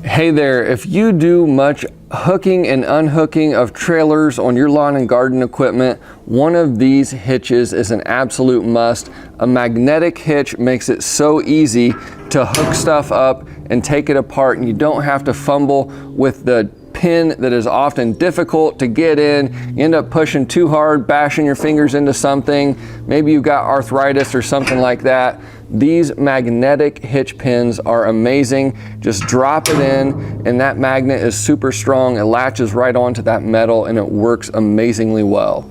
Hey there, if you do much hooking and unhooking of trailers on your lawn and garden equipment, one of these hitches is an absolute must. A magnetic hitch makes it so easy to hook stuff up and take it apart, and you don't have to fumble with the pin that is often difficult to get in. You end up pushing too hard, bashing your fingers into something. Maybe you've got arthritis or something like that. These magnetic hitch pins are amazing. Just drop it in and that magnet is super strong. It latches right onto that metal and it works amazingly well.